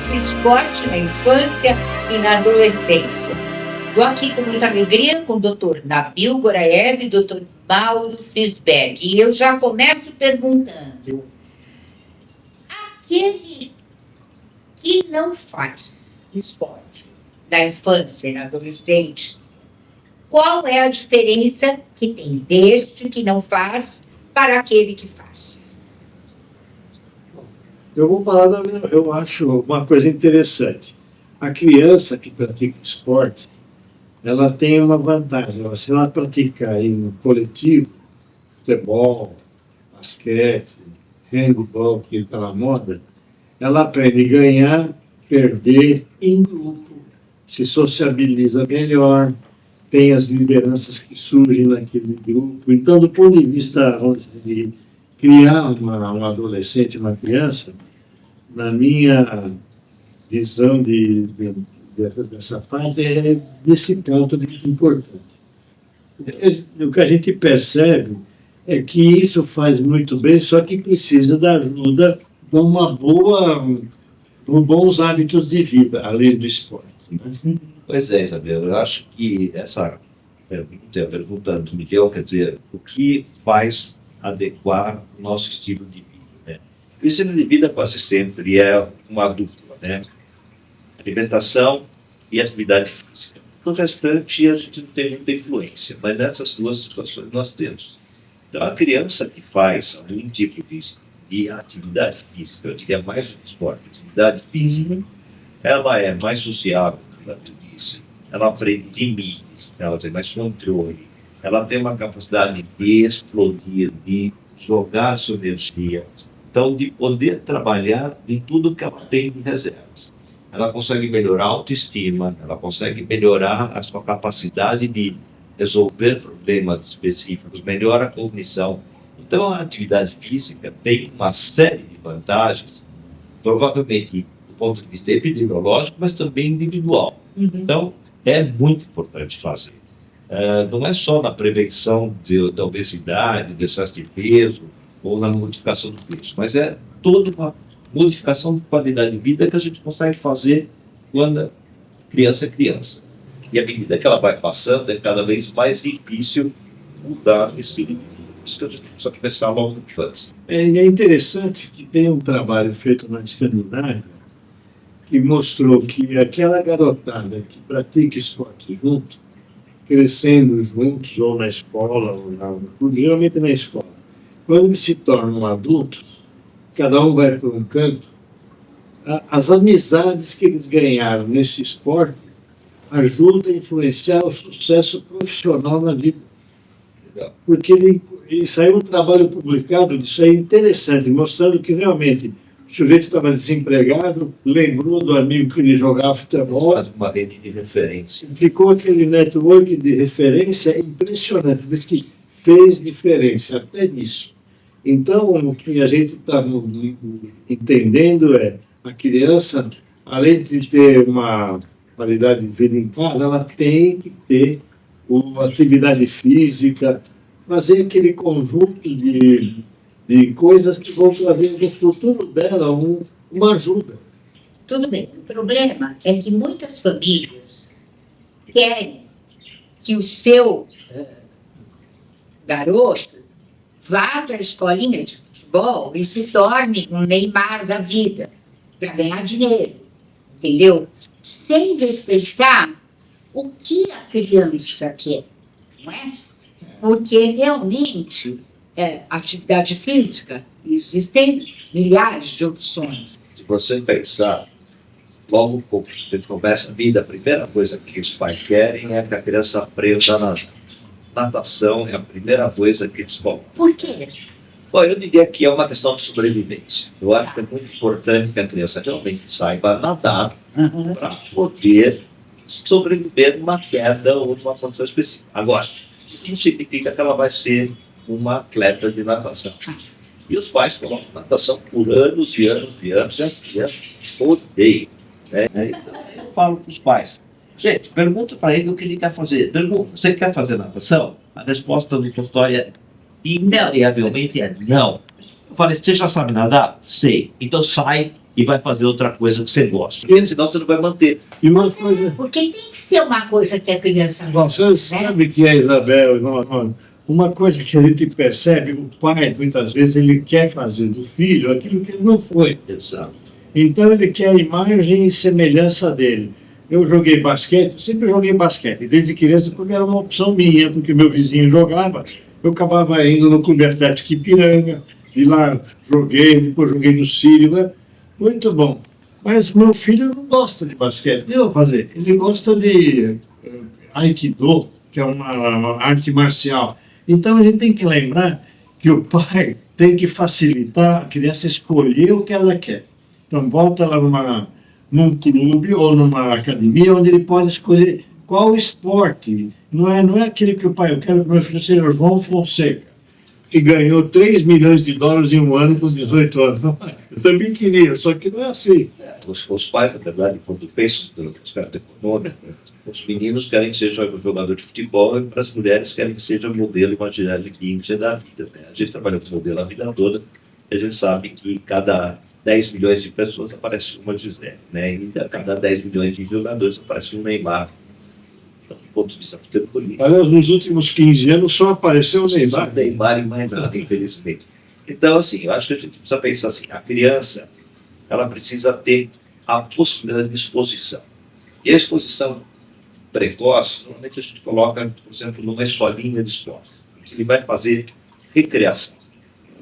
do esporte na infância e na adolescência. Estou aqui com muita alegria com o Dr. Nabil Goraev e o Dr. Mauro Fisberg. E eu já começo perguntando: aquele que não faz esporte na infância e na adolescente, qual é a diferença que tem deste que não faz para aquele que faz? Eu vou falar, eu acho uma coisa interessante. A criança que pratica esporte, ela tem uma vantagem. Se ela praticar em coletivo, futebol, basquete, handebol, que está na moda, ela aprende a ganhar, perder em grupo, se sociabiliza melhor, tem as lideranças que surgem naquele grupo. Então, do ponto de vista de criar um adolescente, uma criança, na minha visão dessa parte, é nesse ponto de importante. O que a gente percebe é que isso faz muito bem, só que precisa da ajuda de bons hábitos de vida, além do esporte. Né? Pois é, Isabel, eu acho que essa pergunta é a pergunta do Miguel, quer dizer, o que faz adequar o nosso estilo de vida? Né? O estilo de vida quase sempre é uma dupla, né? Alimentação e atividade física. No restante, a gente não tem muita influência, mas nessas duas situações nós temos. Então, a criança que faz algum tipo de atividade física, eu diria mais do que esporte, atividade física, ela é mais sociável, ela aprende limites, ela tem mais controle, ela tem uma capacidade de explodir, de jogar sua energia, então de poder trabalhar em tudo que ela tem de reservas. Ela consegue melhorar a autoestima, ela consegue melhorar a sua capacidade de resolver problemas específicos, melhora a cognição. Então a atividade física tem uma série de vantagens, provavelmente do ponto de vista epidemiológico, mas também individual. Então, é muito importante fazer. Não é só na prevenção da obesidade, do excesso de peso, ou na modificação do peso, mas é toda uma modificação de qualidade de vida que a gente consegue fazer quando a criança é criança. E à medida que ela vai passando, é cada vez mais difícil mudar esse estilo de vida. Isso que a gente precisa começar logo na infância. É interessante que tem um trabalho feito na Escandinávia que mostrou que aquela garotada que pratica esporte junto, crescendo juntos, ou na escola, geralmente na escola, quando eles se tornam adultos, cada um vai para um canto, as amizades que eles ganharam nesse esporte ajudam a influenciar o sucesso profissional na vida. Porque saiu um trabalho publicado disso aí interessante, mostrando que realmente o sujeito estava desempregado, lembrou do amigo que ele jogava futebol. Faz uma rede de referência. Ficou aquele network de referência impressionante, diz que fez diferença até nisso. Então, o que a gente está entendendo é a criança, além de ter uma qualidade de vida em casa, ela tem que ter uma atividade física, fazer aquele conjunto de coisas que vão trazer no futuro dela uma ajuda. Tudo bem. O problema é que muitas famílias querem que o seu garoto vá para a escolinha de futebol e se torne um Neymar da vida, para ganhar dinheiro, entendeu? Sem respeitar o que a criança quer, não é? Porque realmente, atividade física, existem milhares de opções. Se você pensar, logo que a gente começa a vida, a primeira coisa que os pais querem é que a criança aprenda na natação, é a primeira coisa que eles colocam. Por quê? Bom, eu diria que é uma questão de sobrevivência. Eu acho que é muito importante que a criança realmente saiba nadar para poder sobreviver numa queda ou numa condição específica. Agora, isso não significa que ela vai ser uma atleta de natação. E os pais colocam natação por anos e anos e anos, e as crianças odeiam. Né? Então, eu falo para os pais, gente, pergunta para ele o que ele quer fazer. Pergunta, você quer fazer natação? A resposta do consultório é invariavelmente é não. Eu falei, você já sabe nadar? Sei. Então sai e vai fazer outra coisa que você gosta. Porque senão você não vai manter. E uma coisa. Porque tem que ser uma coisa que a criança gosta. Você sabe que é, Isabel, uma coisa que a gente percebe, o pai, muitas vezes, ele quer fazer do filho aquilo que ele não foi. Exato. Então ele quer a imagem e semelhança dele. Eu joguei basquete, sempre joguei basquete, desde criança, porque era uma opção minha, porque meu vizinho jogava. Eu acabava indo no Clube Atlético Ipiranga, e lá joguei, depois joguei no Sírio, né? Muito bom. Mas meu filho não gosta de basquete. O que eu vou fazer? Ele gosta de Aikido, que é uma arte marcial. Então a gente tem que lembrar que o pai tem que facilitar a criança escolher o que ela quer. Então bota ela num clube ou numa academia onde ele pode escolher qual esporte. Não é aquele que o pai, eu quero que meu filho seja o João Fonseca, que ganhou 3 milhões de dólares em um ano com 18 anos. Não, eu também queria, só que não é assim. Os pais, na verdade, quando pensam no aspecto econômico, os meninos querem que seja jogador de futebol e as mulheres querem que seja modelo imaginário de índia da vida. Né? A gente trabalhou com modelo a vida toda e a gente sabe que cada 10 milhões de pessoas aparece uma Gisele, né? E a cada 10 milhões de jogadores aparece um Neymar. Então, do ponto de vista futebolístico. Aliás, nos últimos 15 anos só apareceu o Neymar. Neymar e mais nada, infelizmente. Então, assim, eu acho que a gente precisa pensar assim, a criança, ela precisa ter a possibilidade de exposição. E a exposição precoce, normalmente a gente coloca, por exemplo, numa escolinha de esporte. Ele vai fazer recreação.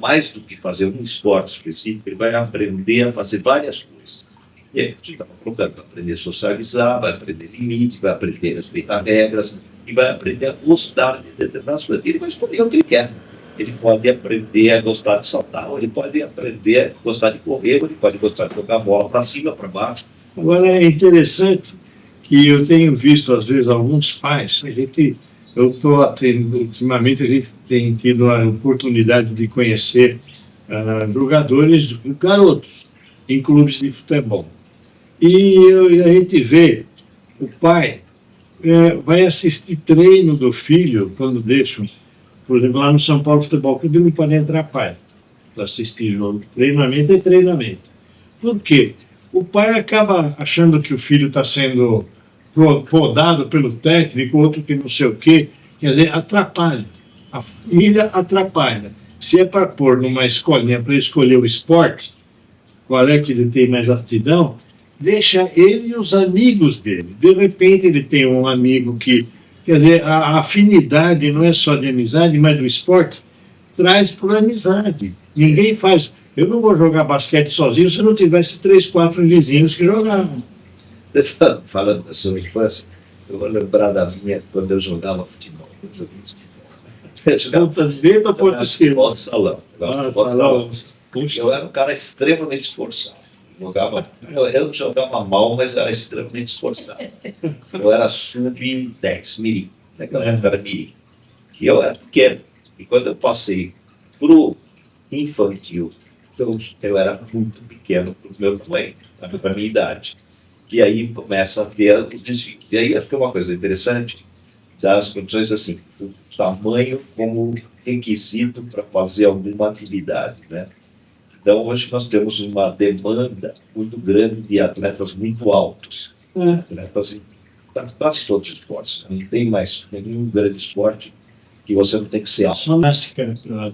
Mais do que fazer um esporte específico, ele vai aprender a fazer várias coisas. E aí a gente está colocando para aprender a socializar, vai aprender limites, vai aprender a respeitar regras e vai aprender a gostar de determinadas coisas. Ele vai escolher o que ele quer. Ele pode aprender a gostar de saltar, ou ele pode aprender a gostar de correr, ou ele pode gostar de jogar bola para cima, para baixo. Agora é interessante que eu tenho visto, às vezes, alguns pais, eu estou atendendo, ultimamente a gente tem tido a oportunidade de conhecer jogadores garotos em clubes de futebol. E a gente vê o pai vai assistir treino do filho quando deixam, por exemplo, lá no São Paulo Futebol Clube não pode entrar pai para assistir jogo. Treinamento é treinamento. Por quê? O pai acaba achando que o filho está sendo podado pelo técnico, outro que não sei o quê, quer dizer, atrapalha. A família atrapalha. Se é para pôr numa escolinha para escolher o esporte, qual é que ele tem mais aptidão, deixa ele e os amigos dele. De repente ele tem um amigo que, quer dizer, a afinidade não é só de amizade, mas do esporte, traz por amizade. Ninguém faz. Eu não vou jogar basquete sozinho se não tivesse 3, 4 vizinhos que jogavam. Falando sobre infância, eu vou lembrar da minha quando eu jogava futebol. Eu jogava Ponta direita ou ponta esquerda? futebol de salão. Salão. Eu era um cara extremamente esforçado. Eu não jogava mal, mas eu era extremamente esforçado. Eu era sub-10, mirim. Naquela época era mirim. E eu era pequeno. E quando eu passei pro infantil, eu era muito pequeno para o meu tamanho, para a minha idade. E aí começa a ter o desvio. E aí acho que é uma coisa interessante, as condições assim, o tamanho como requisito para fazer alguma atividade, né? Então hoje nós temos uma demanda muito grande de atletas muito altos, atletas em quase todos os esportes. Não tem mais nenhum grande esporte que você não tem que ser alto.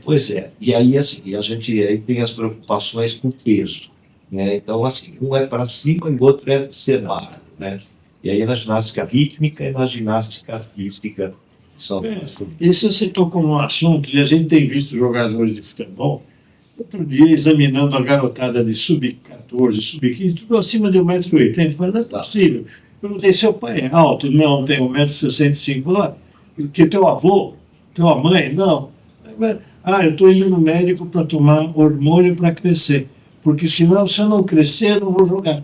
Pois é, e aí assim, a gente aí tem as preocupações com peso, né? Então assim, um é para cima e o outro é ser magro, né? E aí na ginástica rítmica e na ginástica artística são... Isso você tocou num assunto e a gente tem visto jogadores de futebol, outro dia examinando a garotada de sub-14, sub-15, tudo acima de 1,80 m, mas não é possível. Eu perguntei, seu pai é alto? Não, tem 1,65 m. Porque teu avô? Tua mãe? Não. Eu estou indo no médico para tomar hormônio para crescer. Porque senão, se eu não crescer, eu não vou jogar.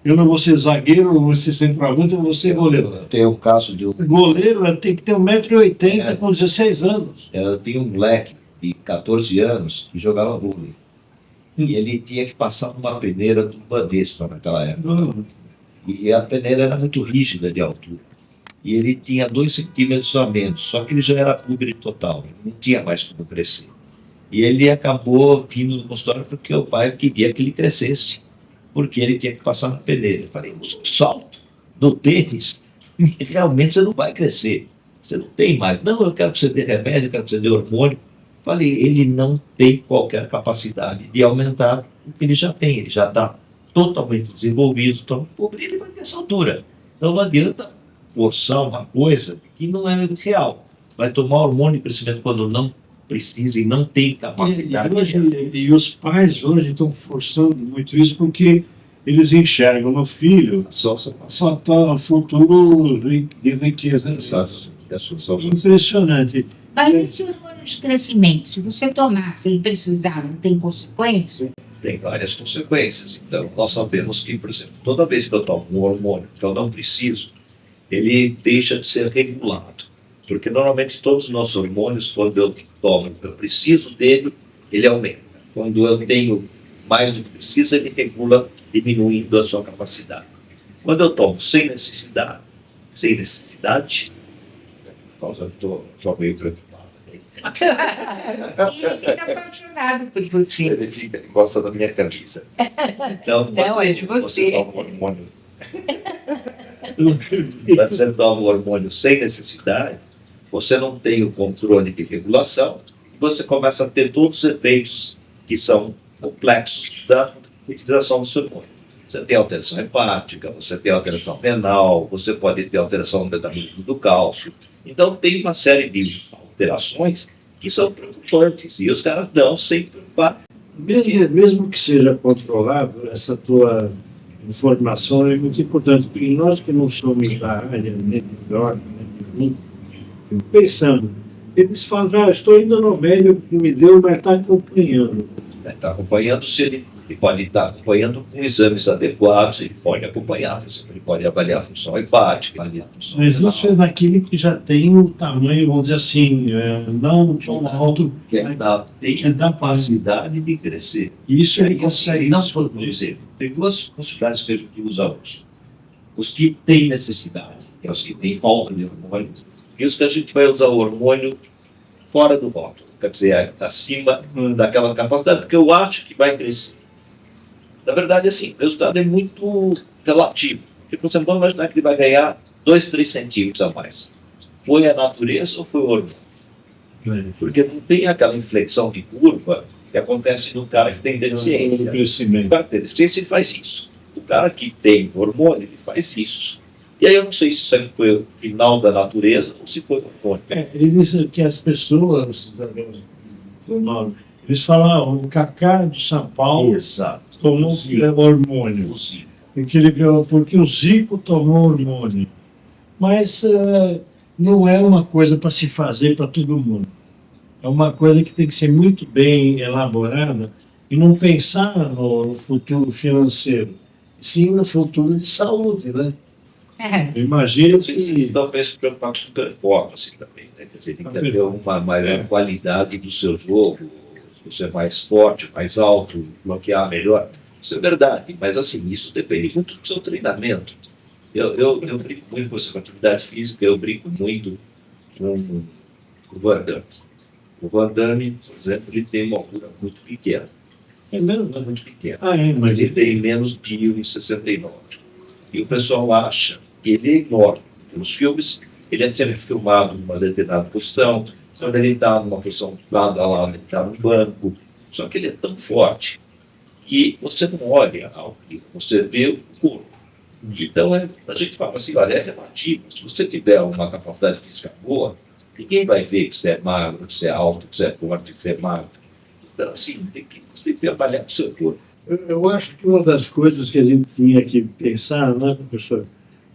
Eu não vou ser zagueiro, não vou ser centroavante, eu não vou ser goleiro. Tem o caso de um... Goleiro tem que ter 1,80 m com 16 anos. Eu tinha um moleque de 14 anos que jogava vôlei. E ele tinha que passar numa peneira do Bradesco naquela época. E a peneira era muito rígida de altura. E ele tinha 2 centímetros a menos, só que ele já era pobre total, não tinha mais como crescer. E ele acabou vindo no consultório porque o pai queria que ele crescesse. porque ele tinha que passar na peneira. Eu falei, usa um salto do tênis, e realmente você não vai crescer. Você não tem mais. Não, eu quero que você dê remédio, eu quero que você dê hormônio. Falei, ele não tem qualquer capacidade de aumentar o que ele já tem. Ele já está totalmente desenvolvido, ele vai ter essa altura. Então não adianta forçar uma coisa que não é real. Vai tomar hormônio de crescimento quando não precisa e não tem capacidade. E os pais hoje estão forçando muito isso porque eles enxergam no filho Só só tá futuro de riqueza. Impressionante. Mas esse hormônio de crescimento, se você tomar sem precisar, não tem consequência? tem várias consequências. Então, nós sabemos que, por exemplo, toda vez que eu tomo um hormônio que eu não preciso, ele deixa de ser regulado. Porque normalmente todos os nossos hormônios, quando eu tomo, eu preciso dele, ele aumenta. Quando eu tenho mais do que preciso, ele regula, diminuindo a sua capacidade. Quando eu tomo sem necessidade, eu estou meio preocupado. Ele fica apaixonado por você. Ele gosta da minha camisa. Então, Não, é de você. toma um hormônio. Quando você toma um hormônio sem necessidade, você não tem o controle de regulação, você começa a ter todos os efeitos que são complexos da utilização do seu hormônio. Você tem alteração hepática, você tem alteração renal, você pode ter alteração no metabolismo do cálcio. Então, tem uma série de alterações que são preocupantes e os caras dão sem preocupar. Mesmo que seja controlado, essa tua informação é muito importante, porque nós que não somos da área, nem de órgão, nem de mim, pensando, eles falam, estou indo no médico que me deu, mas está acompanhando. Está acompanhando, se ele pode estar acompanhando com exames adequados, ele pode acompanhar, ele pode avaliar a função hepática, avaliar a função Mas renal. isso é daquele que já tem um tamanho, vamos dizer assim, não tão alto, Que tem que dá a capacidade de crescer. isso ele Aí consegue. não produzir. Tem duas possibilidades que a gente usa hoje. Os que têm necessidade, que é os que têm falta de hormônio, e os que a gente vai usar o hormônio fora do rótulo, quer dizer, acima daquela capacidade, porque eu acho que vai crescer. Na verdade, assim, o resultado é muito relativo. Porque, por exemplo, vamos imaginar que ele vai ganhar 2, 3 centímetros a mais. Foi a natureza ou foi o hormônio? Porque não tem aquela inflexão de curva que acontece no cara que tem O deficiência. O crescimento. cara que tem deficiência, ele faz isso. O cara que tem hormônio, ele faz isso. E aí eu não sei se isso aqui foi o final da natureza ou se foi o hormônio. Eles, que as pessoas, eles falam, o Kaká de São Paulo Exato. tomou hormônio. Inclusive. Porque o Zico tomou hormônio. Mas não é uma coisa para se fazer para todo mundo. É uma coisa que tem que ser muito bem elaborada e não pensar no futuro financeiro, sim no futuro de saúde, né? Eu imagino que Vocês estão preocupados com performance também, né? Quer dizer, tem que ter uma maior qualidade do seu jogo, ser mais forte, mais alto, bloquear melhor. Isso é verdade, mas assim, isso depende muito do seu treinamento. Eu brinco muito com essa atividade física, eu brinco muito com o Van Damme. O Van Damme, por exemplo, ele tem uma altura muito pequena. é mesmo. É muito pequena. Mas Ele tem menos de 1,69. E o pessoal acha que ele é enorme. Nos filmes, ele é sempre filmado numa determinada posição, quando ele está numa posição lado a lado, ele está no banco. Só que ele é tão forte que você não olha ao que você vê o corpo. Então, a gente fala assim, olha, é relativo. Se você tiver uma capacidade física boa, ninguém vai ver que você é magro, que você é alto, que você é forte, que você é magro. Então, assim, você tem que trabalhar com o seu corpo. eu acho que uma das coisas que a gente tinha que pensar, né, professor,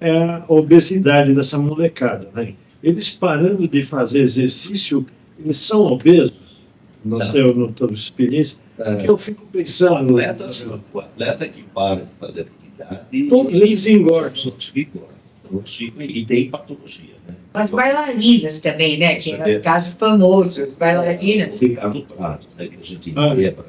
é a obesidade dessa molecada. Né? Eles parando de fazer exercício, eles são obesos, não tenho experiência. Eu fico pensando. O atleta que para de fazer atividade, Todos eles engordam. todos ficam e tem patologia. Né? As bailarinas também, né? Tinha casos famosos, as bailarinas. Ricardo Prado, né, que a gente lembra.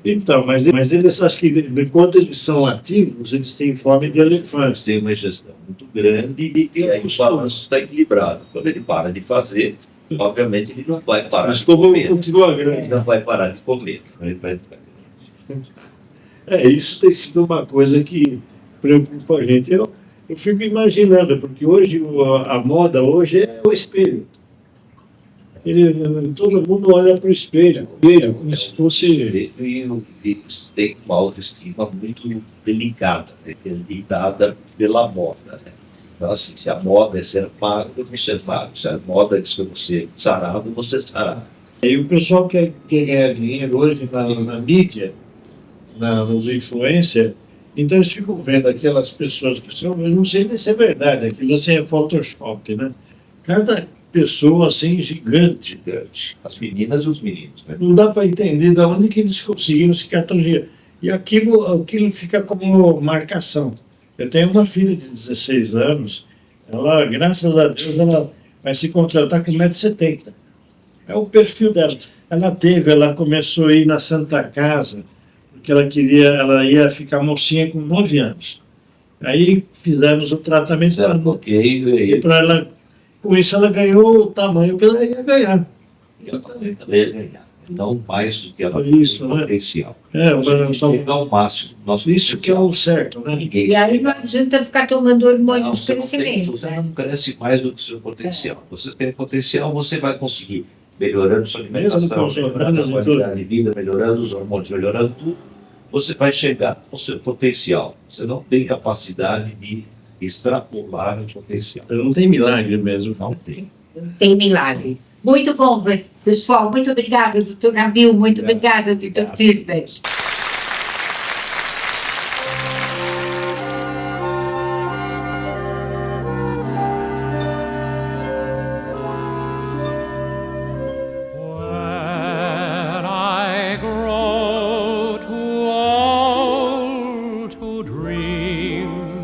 Então, mas eles acho que enquanto eles são ativos, eles têm fome de elefante. Tem uma ingestão muito grande e aí o balanço está equilibrado. Quando ele para de fazer, obviamente ele não vai parar Mas de comer. continua grande. Não vai parar de comer. Ele vai ficar Isso tem sido uma coisa que preocupa a gente. Eu fico imaginando, porque hoje a moda hoje é o espelho. Todo mundo olha para o espelho, como se fosse. E tem uma autoestima muito delicada, né, que é lidada pela moda. Né? Então, assim, se a moda é ser magro, você é magro. Se a moda é ser você sarado, você é sarado. E o pessoal quer ganhar dinheiro hoje na mídia, nos influencers, então eles ficam vendo aquelas pessoas que são, eu não sei nem se é verdade, aquilo assim é Photoshop, né? Cada pessoa assim gigante. Gigante. As meninas e os meninos. Né? Não dá para entender de onde que eles conseguiram se cartologia. E aquilo fica como marcação. Eu tenho uma filha de 16 anos, ela, graças a Deus, ela vai se contratar com 1,70 m. É o perfil dela. Ela começou a ir na Santa Casa, porque ela ia ficar mocinha com 9 anos. Aí fizemos o tratamento para ela. Com isso ela ganhou o tamanho que ela ia ganhar. Não mais do que ela Foi isso, tem né? potencial. Então, Chegar ao máximo do nosso isso que é o certo, né? E aí não adianta ficar tomando hormônio Não, de você crescimento. não cresce mais do que o seu potencial. Você tem potencial, você vai conseguir, melhorando sua Mesmo com alimentação, os melhorando a hormônios e qualidade de vida, melhorando os hormônios, melhorando tudo, você vai chegar ao seu potencial. Você não tem capacidade de extrapolar o potencial. Não tem milagre mesmo. Não tem. Tem milagre. Muito bom, pessoal. Muito obrigada, doutor Nabil. Muito obrigada, doutor Fisbert. When I grow too old to dream